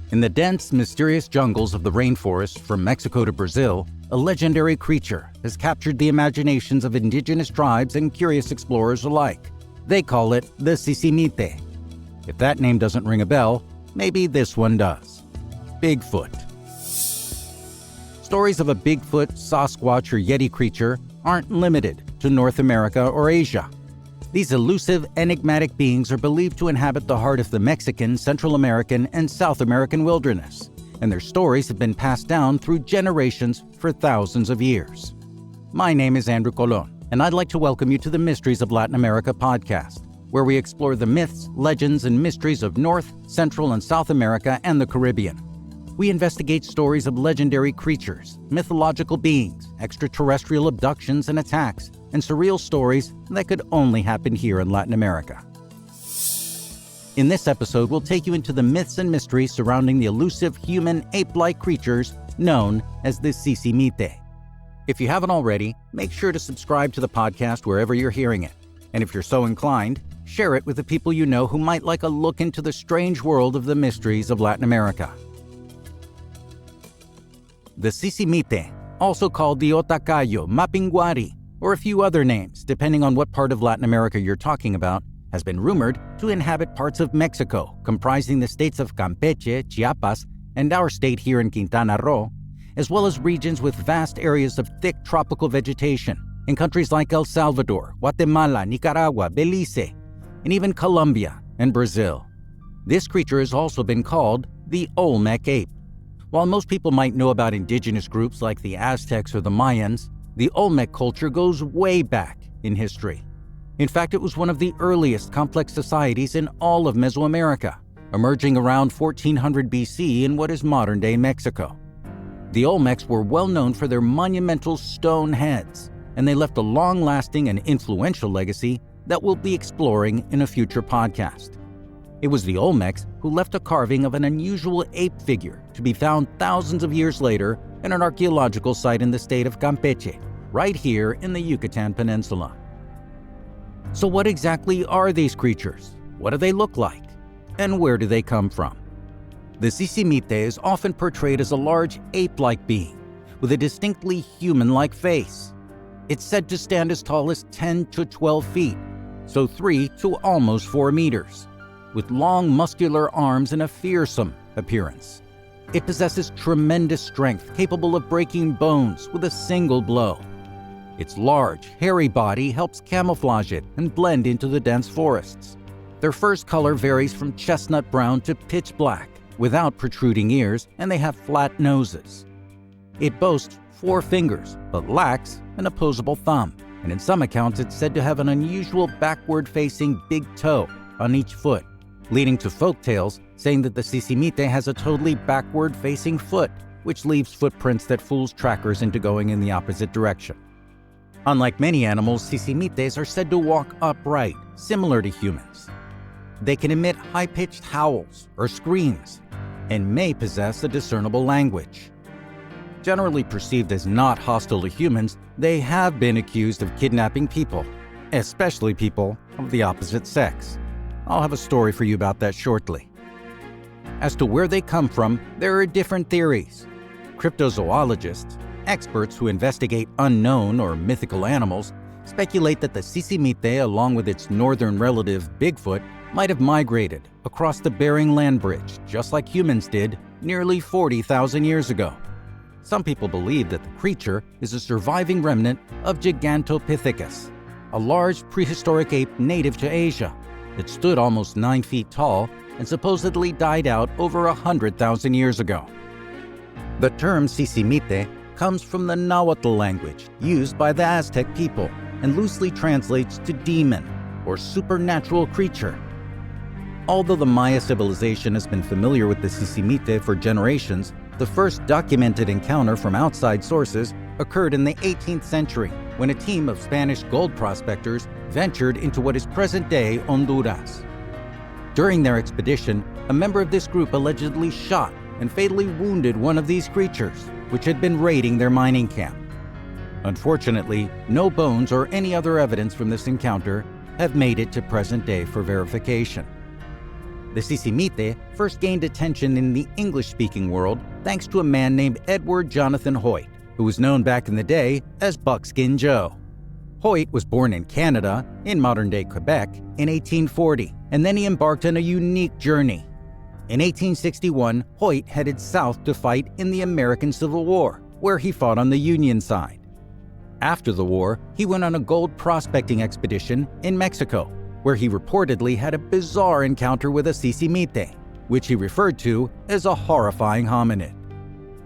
In the dense, mysterious jungles of the rainforests from Mexico to Brazil, a legendary creature has captured the imaginations of indigenous tribes and curious explorers alike. They call it the Sisimite. If that name doesn't ring a bell, maybe this one does. Bigfoot. Stories of a Bigfoot, Sasquatch, or Yeti creature aren't limited to North America or Asia. These elusive, enigmatic beings are believed to inhabit the heart of the Mexican, Central American, and South American wilderness, and their stories have been passed down through generations for thousands of years. My name is Andrew Colón, and I'd like to welcome you to the Mysteries of Latin America podcast, where we explore the myths, legends, and mysteries of North, Central, and South America and the Caribbean. We investigate stories of legendary creatures, mythological beings, extraterrestrial abductions and attacks, and surreal stories that could only happen here in Latin America. In this episode, we'll take you into the myths and mysteries surrounding the elusive human ape-like creatures known as the Sisimite. If you haven't already, make sure to subscribe to the podcast wherever you're hearing it. And if you're so inclined, share it with the people you know who might like a look into the strange world of the mysteries of Latin America. The Sisimite, also called the Otacayo, Mapinguari, or a few other names, depending on what part of Latin America you're talking about, has been rumored to inhabit parts of Mexico, comprising the states of Campeche, Chiapas, and our state here in Quintana Roo, as well as regions with vast areas of thick tropical vegetation in countries like El Salvador, Guatemala, Nicaragua, Belize, and even Colombia and Brazil. This creature has also been called the Olmec ape. While most people might know about indigenous groups like the Aztecs or the Mayans, the Olmec culture goes way back in history. In fact, it was one of the earliest complex societies in all of Mesoamerica, emerging around 1400 BC in what is modern-day Mexico. The Olmecs were well known for their monumental stone heads, and they left a long-lasting and influential legacy that we'll be exploring in a future podcast. It was the Olmecs who left a carving of an unusual ape figure to be found thousands of years later in an archaeological site in the state of Campeche, right here in the Yucatan Peninsula. So what exactly are these creatures? What do they look like? And where do they come from? The Sisimite is often portrayed as a large ape-like being with a distinctly human-like face. It's said to stand as tall as 10 to 12 feet, so 3 to almost 4 meters, with long muscular arms and a fearsome appearance. It possesses tremendous strength, capable of breaking bones with a single blow. Its large, hairy body helps camouflage it and blend into the dense forests. Their fur's color varies from chestnut brown to pitch black, without protruding ears, and they have flat noses. It boasts 4 fingers, but lacks an opposable thumb, and in some accounts it's said to have an unusual backward-facing big toe on each foot, leading to folktales saying that the Sisimite has a totally backward-facing foot, which leaves footprints that fools trackers into going in the opposite direction. Unlike many animals, Sisimites are said to walk upright, similar to humans. They can emit high-pitched howls or screams, and may possess a discernible language. Generally perceived as not hostile to humans, they have been accused of kidnapping people, especially people of the opposite sex. I'll have a story for you about that shortly. As to where they come from, there are different theories. Cryptozoologists, experts who investigate unknown or mythical animals, speculate that the Sisimite, along with its northern relative Bigfoot, might have migrated across the Bering Land Bridge, just like humans did nearly 40,000 years ago. Some people believe that the creature is a surviving remnant of Gigantopithecus, a large prehistoric ape native to Asia that stood almost 9 feet tall and supposedly died out over 100,000 years ago. The term Sisimite comes from the Nahuatl language used by the Aztec people and loosely translates to demon or supernatural creature. Although the Maya civilization has been familiar with the Sisimite for generations, the first documented encounter from outside sources occurred in the 18th century when a team of Spanish gold prospectors ventured into what is present-day Honduras. During their expedition, a member of this group allegedly shot and fatally wounded one of these creatures, which had been raiding their mining camp. Unfortunately, no bones or any other evidence from this encounter have made it to present day for verification. The Sisimite first gained attention in the English-speaking world thanks to a man named Edward Jonathan Hoyt, who was known back in the day as Buckskin Joe. Hoyt was born in Canada, in modern-day Quebec, in 1840, and then he embarked on a unique journey. In 1861, Hoyt headed south to fight in the American Civil War, where he fought on the Union side. After the war, he went on a gold prospecting expedition in Mexico, where he reportedly had a bizarre encounter with a Sisimite, which he referred to as a horrifying hominid.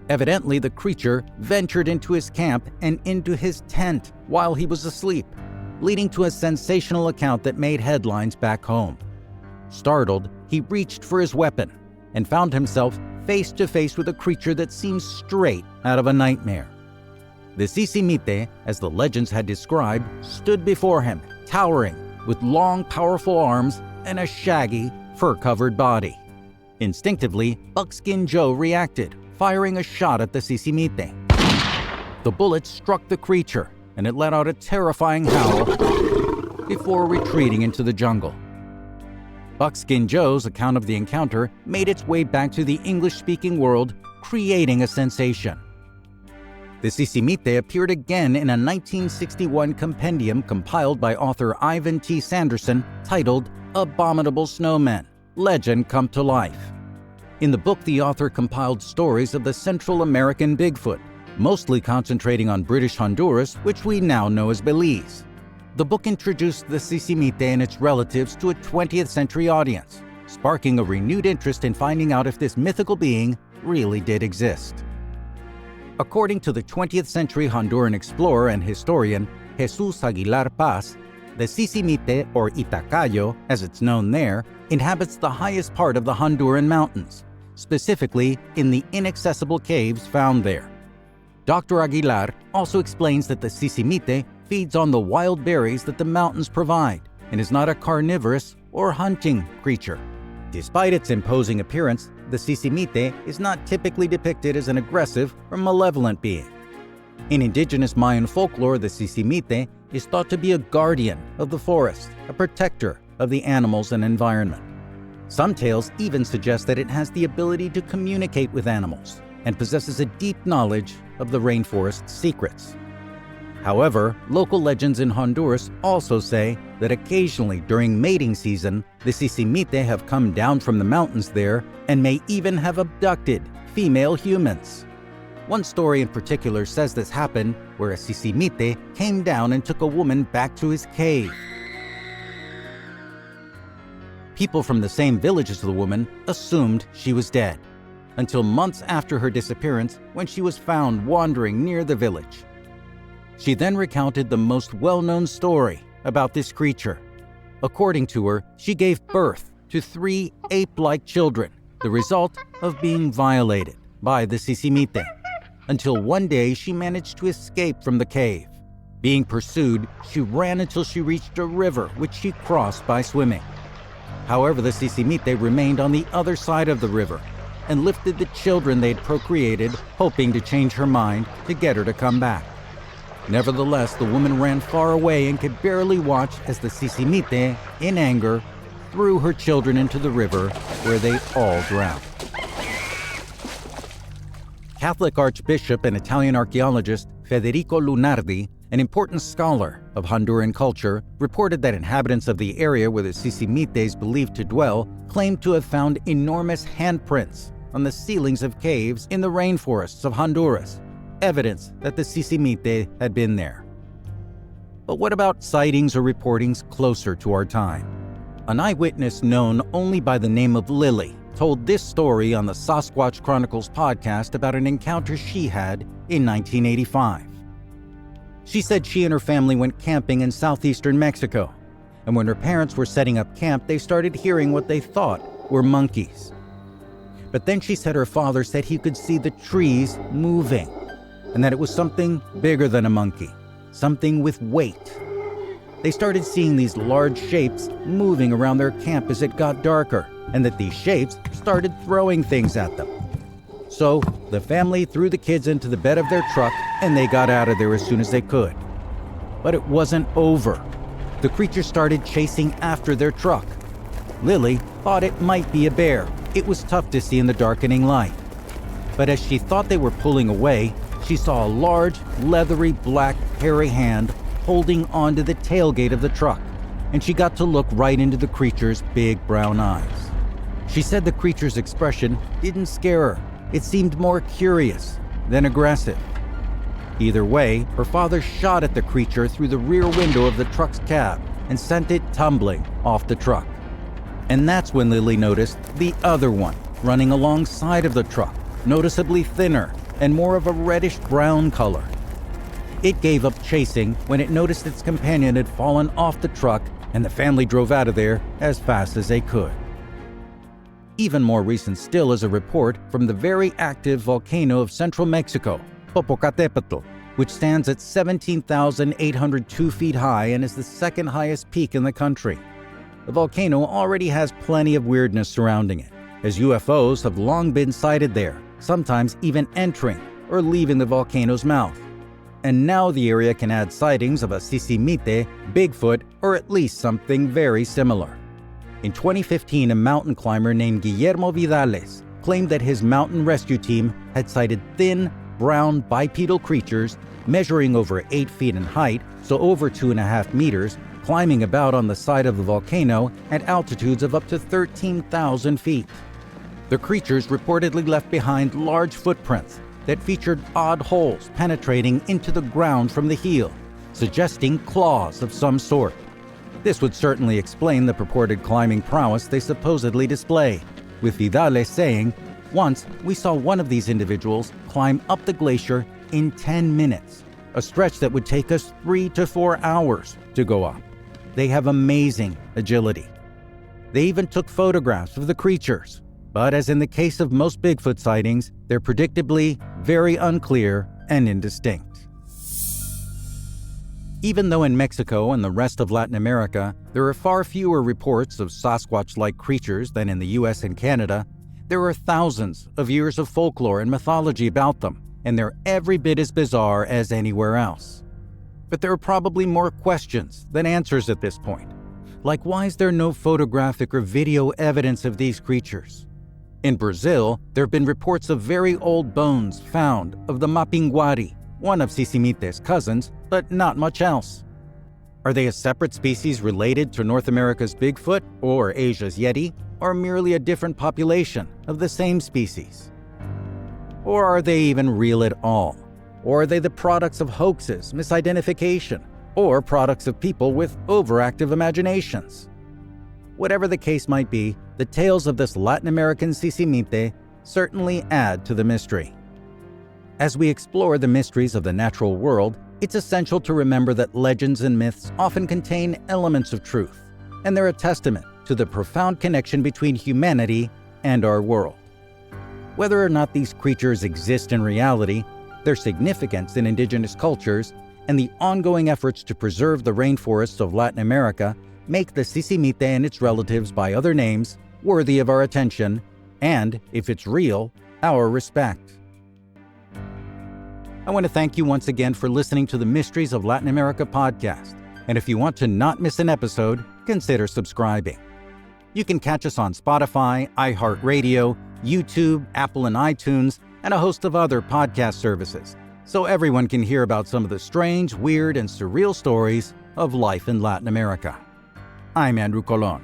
Evidently, the creature ventured into his camp and into his tent while he was asleep, leading to a sensational account that made headlines back home. Startled, he reached for his weapon and found himself face to face with a creature that seemed straight out of a nightmare. The Sisimite, as the legends had described, stood before him, towering, with long, powerful arms and a shaggy, fur-covered body. Instinctively, Buckskin Joe reacted, firing a shot at the Sisimite. The bullet struck the creature, and it let out a terrifying howl before retreating into the jungle. Buckskin Joe's account of the encounter made its way back to the English-speaking world, creating a sensation. The Sisimite appeared again in a 1961 compendium compiled by author Ivan T. Sanderson titled Abominable Snowmen: Legend Come to Life. In the book, the author compiled stories of the Central American Bigfoot, mostly concentrating on British Honduras, which we now know as Belize. The book introduced the Sisimite and its relatives to a 20th century audience, sparking a renewed interest in finding out if this mythical being really did exist. According to the 20th century Honduran explorer and historian Jesus Aguilar Paz, the Sisimite, or Itacayo, as it's known there, inhabits the highest part of the Honduran mountains, specifically in the inaccessible caves found there. Dr. Aguilar also explains that the Sisimite feeds on the wild berries that the mountains provide and is not a carnivorous or hunting creature. Despite its imposing appearance, the Sisimite is not typically depicted as an aggressive or malevolent being. In indigenous Mayan folklore, the Sisimite is thought to be a guardian of the forest, a protector of the animals and environment. Some tales even suggest that it has the ability to communicate with animals and possesses a deep knowledge of the rainforest's secrets. However, local legends in Honduras also say that occasionally during mating season, the Sisimite have come down from the mountains there and may even have abducted female humans. One story in particular says this happened where a Sisimite came down and took a woman back to his cave. People from the same village as the woman assumed she was dead, until months after her disappearance when she was found wandering near the village. She then recounted the most well-known story about this creature. According to her, she gave birth to 3 ape-like children, the result of being violated by the Sisimite, until one day she managed to escape from the cave. Being pursued, she ran until she reached a river which she crossed by swimming. However, the Sisimite remained on the other side of the river and lifted the children they'd procreated, hoping to change her mind to get her to come back. Nevertheless, the woman ran far away and could barely watch as the Sisimite, in anger, threw her children into the river where they all drowned. Catholic Archbishop and Italian archaeologist Federico Lunardi, an important scholar of Honduran culture, reported that inhabitants of the area where the Sisimite is believed to dwell claimed to have found enormous handprints on the ceilings of caves in the rainforests of Honduras, evidence that the Sisimite had been there. But what about sightings or reportings closer to our time? An eyewitness known only by the name of Lily told this story on the Sasquatch Chronicles podcast about an encounter she had in 1985. She said she and her family went camping in southeastern Mexico, and when her parents were setting up camp, they started hearing what they thought were monkeys. But then she said her father said he could see the trees moving, and that it was something bigger than a monkey, something with weight. They started seeing these large shapes moving around their camp as it got darker, and that these shapes started throwing things at them. So the family threw the kids into the bed of their truck and they got out of there as soon as they could. But it wasn't over. The creature started chasing after their truck. Lily thought it might be a bear. It was tough to see in the darkening light. But as she thought they were pulling away, she saw a large, leathery, black, hairy hand holding onto the tailgate of the truck, and she got to look right into the creature's big brown eyes. She said the creature's expression didn't scare her. It seemed more curious than aggressive. Either way, her father shot at the creature through the rear window of the truck's cab and sent it tumbling off the truck. And that's when Lily noticed the other one running alongside of the truck, noticeably thinner and more of a reddish-brown color. It gave up chasing when it noticed its companion had fallen off the truck, and the family drove out of there as fast as they could. Even more recent still is a report from the very active volcano of central Mexico, Popocatépetl, which stands at 17,802 feet high and is the second highest peak in the country. The volcano already has plenty of weirdness surrounding it, as UFOs have long been sighted there, sometimes even entering or leaving the volcano's mouth. And now the area can add sightings of a Sisimite, Bigfoot, or at least something very similar. In 2015, a mountain climber named Guillermo Vidales claimed that his mountain rescue team had sighted thin, brown bipedal creatures measuring over 8 feet in height, so over 2.5 meters, climbing about on the side of the volcano at altitudes of up to 13,000 feet. The creatures reportedly left behind large footprints that featured odd holes penetrating into the ground from the heel, suggesting claws of some sort. This would certainly explain the purported climbing prowess they supposedly display, with Vidales saying, "Once, we saw one of these individuals climb up the glacier in 10 minutes, a stretch that would take us 3 to 4 hours to go up. They have amazing agility." They even took photographs of the creatures, but as in the case of most Bigfoot sightings, they're predictably very unclear and indistinct. Even though in Mexico and the rest of Latin America, there are far fewer reports of Sasquatch-like creatures than in the US and Canada, there are thousands of years of folklore and mythology about them, and they're every bit as bizarre as anywhere else. But there are probably more questions than answers at this point. Like, why is there no photographic or video evidence of these creatures? In Brazil, there have been reports of very old bones found of the Mapinguari, one of Sisimite's cousins, but not much else. Are they a separate species related to North America's Bigfoot or Asia's Yeti, or merely a different population of the same species? Or are they even real at all? Or are they the products of hoaxes, misidentification, or products of people with overactive imaginations? Whatever the case might be, the tales of this Latin American Sisimite certainly add to the mystery. As we explore the mysteries of the natural world, it's essential to remember that legends and myths often contain elements of truth, and they're a testament to the profound connection between humanity and our world. Whether or not these creatures exist in reality, their significance in indigenous cultures, and the ongoing efforts to preserve the rainforests of Latin America make the Sisimite and its relatives by other names worthy of our attention, and, if it's real, our respect. I want to thank you once again for listening to the Mysteries of Latin America podcast, and if you want to not miss an episode, consider subscribing. You can catch us on Spotify, iHeartRadio, YouTube, Apple and iTunes, and a host of other podcast services, so everyone can hear about some of the strange, weird, and surreal stories of life in Latin America. I'm Andrew Colón.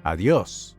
Adios.